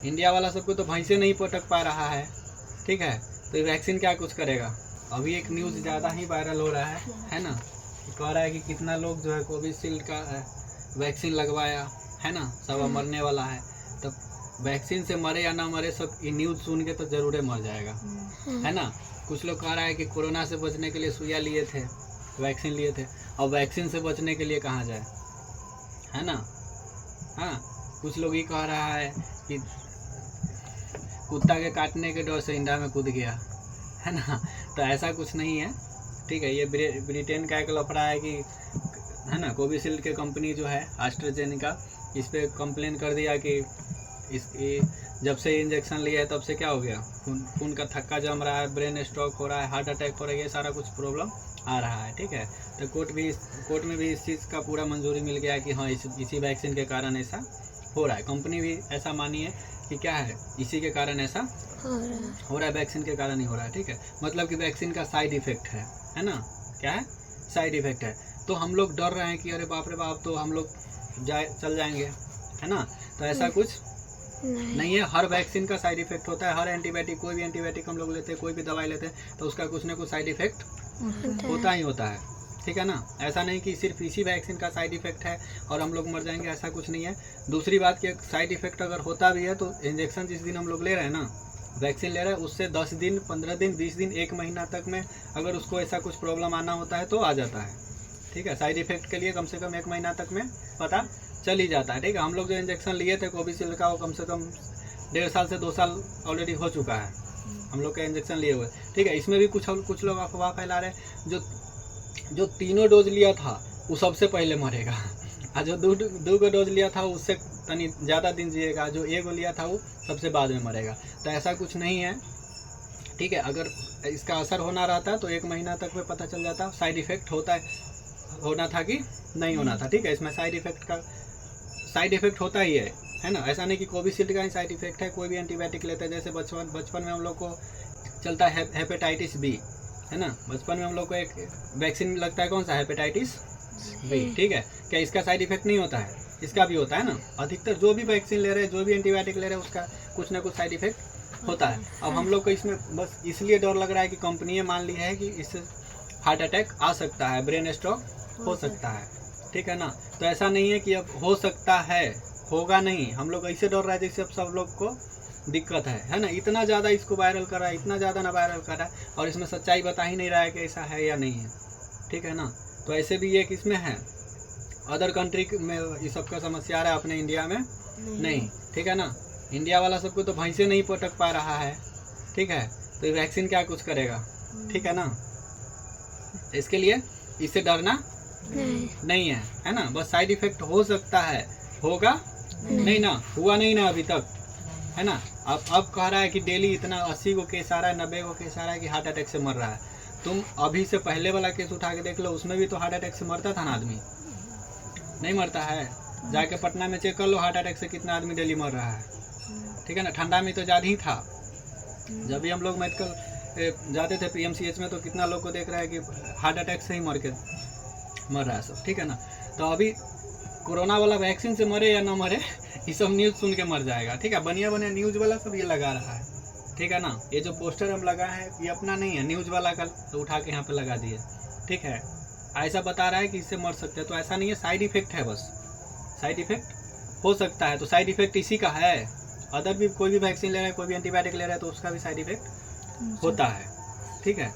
India वाला सबको तो भैंसे नहीं पटक पा रहा है, ठीक है, तो ये वैक्सीन क्या कुछ करेगा। अभी एक न्यूज़ ज़्यादा ही वायरल हो रहा है ना, कह रहा है कि कितना लोग जो है कोविशील्ड का वैक्सीन लगवाया है ना, सब मरने वाला है। तो वैक्सीन से मरे या ना मरे, सब ये न्यूज़ सुन के तो ज़रूर मर जाएगा, है ना। कुछ लोग कह रहा है कि कोरोना से बचने के लिए सुइया लिए थे, वैक्सीन लिए थे, और वैक्सीन से बचने के लिए कहाँ जाए, है ना। हाँ, कुछ लोग ये कह रहा है कि कुत्ता के काटने के डर से इंडिया में कूद गया, है ना। तो ऐसा कुछ नहीं है, ठीक है। ये ब्रिटेन का एक लफड़ा है कि, है ना, कोविशील्ड के कंपनी जो है एस्ट्राजेनेका, इस पर कंप्लेन कर दिया कि इसकी जब से इंजेक्शन लिया है तब से क्या हो गया, खून का थक्का जम रहा है, ब्रेन स्ट्रोक हो रहा है, हार्ट अटैक हो रहा है, ये सारा कुछ प्रॉब्लम आ रहा है, ठीक है। तो कोर्ट में भी इस चीज़ का पूरा मंजूरी मिल गया कि हाँ इसी वैक्सीन के कारण ऐसा हो रहा है। कंपनी भी ऐसा मानी है कि क्या है, इसी के कारण ऐसा हो रहा है, वैक्सीन के कारण ही हो रहा है, ठीक है। मतलब कि वैक्सीन का साइड इफेक्ट है ना, क्या है, साइड इफेक्ट है। तो हम लोग डर रहे हैं कि अरे बाप रे बाप, तो हम लोग चल जाएंगे, है ना। तो ऐसा कुछ नहीं है। हर वैक्सीन का साइड इफेक्ट होता है, हर एंटीबायोटिक, कोई भी एंटीबायोटिक हम लोग लेते हैं, कोई भी दवाई लेते हैं, तो उसका कुछ ना कुछ साइड इफेक्ट होता ही होता है, ठीक है ना। ऐसा नहीं कि सिर्फ इसी वैक्सीन का साइड इफेक्ट है और हम लोग मर जाएंगे, ऐसा कुछ नहीं है। दूसरी बात कि साइड इफेक्ट अगर होता भी है तो इंजेक्शन जिस दिन हम लोग ले रहे हैं ना, वैक्सीन ले रहे हैं, उससे 10 दिन, 15 दिन, 20 दिन, 1 महीना तक में अगर उसको ऐसा कुछ प्रॉब्लम आना होता है तो आ जाता है, ठीक है। साइड इफेक्ट के लिए कम से कम 1 महीना तक में पता चल ही जाता है, ठीक है। हम लोग जो इंजेक्शन लिए थे कोविशील्ड का, वो कम से कम 1.5 साल से 2 साल ऑलरेडी हो चुका है हम लोग का इंजेक्शन लिए हुए, ठीक है। इसमें भी कुछ लोग अफवाह फैला रहे हैं, जो तीनों डोज लिया था वो सबसे पहले मरेगा, और जो दो को डोज लिया था उससे तनी ज़्यादा दिन जिएगा, जो एक लिया था वो सबसे बाद में मरेगा। तो ऐसा कुछ नहीं है, ठीक है। अगर इसका असर होना रहता तो 1 महीना तक में पता चल जाता साइड इफेक्ट होना था कि नहीं होना था, ठीक है। इसमें साइड इफेक्ट होता ही है ना। ऐसा नहीं कि कोविशील्ड का ही साइड इफेक्ट है, कोई भी एंटीबायोटिक लेते हैं, जैसे बचपन में हम लोग को चलता है हेपेटाइटिस बी, है ना। बचपन में हम लोग को एक वैक्सीन लगता है, कौन सा, हेपेटाइटिस बी, ठीक है। क्या इसका साइड इफेक्ट नहीं होता है, इसका भी होता है ना। अधिकतर जो भी वैक्सीन ले रहे हैं, जो भी एंटीबायोटिक ले रहे हैं, उसका कुछ ना कुछ साइड इफेक्ट होता है। अब हम लोग को इसमें बस इसलिए डर लग रहा है कि कंपनी मान ली है कि इससे हार्ट अटैक आ सकता है, ब्रेन स्ट्रोक हो सकता है, ठीक है ना। तो ऐसा नहीं है कि अब हो सकता है, होगा नहीं। हम लोग ऐसे डर रहे हैं जैसे अब सब लोग को दिक्कत है ना। इतना ज़्यादा इसको वायरल कर रहा है, इतना ज़्यादा ना वायरल कर रहा है, और इसमें सच्चाई बता ही नहीं रहा है कि ऐसा है या नहीं है, ठीक है ना। तो ऐसे भी एक इसमें है, अदर कंट्री में ये सब का समस्या आ रहा है, अपने इंडिया में नहीं, ठीक है ना। इंडिया वाला सबको तो भैंसे नहीं पटक पा रहा है, ठीक है, तो ये वैक्सीन क्या कुछ करेगा, ठीक है ना। इसके लिए इससे डरना नहीं है ना। बस साइड इफेक्ट हो सकता है, होगा नहीं ना, हुआ नहीं ना अभी तक, है ना। अब कह रहा है कि डेली इतना 80 को केस आ रहा है, 90 को केस आ रहा है कि हार्ट अटैक से मर रहा है। तुम अभी से पहले वाला केस उठा के देख लो, उसमें भी तो हार्ट अटैक से मरता था ना आदमी, नहीं मरता है। जाके पटना में चेक कर लो हार्ट अटैक से कितना आदमी डेली मर रहा है, ठीक है ना। ठंडा में तो ज़्यादा ही था, जब भी हम लोग मेडिकल जाते थे PMCH में, तो कितना लोग को देख रहा है कि हार्ट अटैक से ही मर रहा है सब, ठीक है ना। तो अभी कोरोना वाला वैक्सीन से मरे या ना मरे, ये सब न्यूज़ सुन के मर जाएगा, ठीक है। बढ़िया न्यूज़ वाला सब ये लगा रहा है, ठीक है ना। ये जो पोस्टर हम लगा है ये अपना नहीं है, न्यूज़ वाला का तो उठा के यहाँ पे लगा दिए, ठीक है। ऐसा बता रहा है कि इससे मर सकते हैं, तो ऐसा नहीं है, साइड इफेक्ट है, बस साइड इफेक्ट हो सकता है। तो साइड इफेक्ट इसी का है। अदर भी कोई भी वैक्सीन ले रहा है, कोई भी एंटीबायोटिक ले रहा है, तो उसका भी साइड इफेक्ट होता है, ठीक है।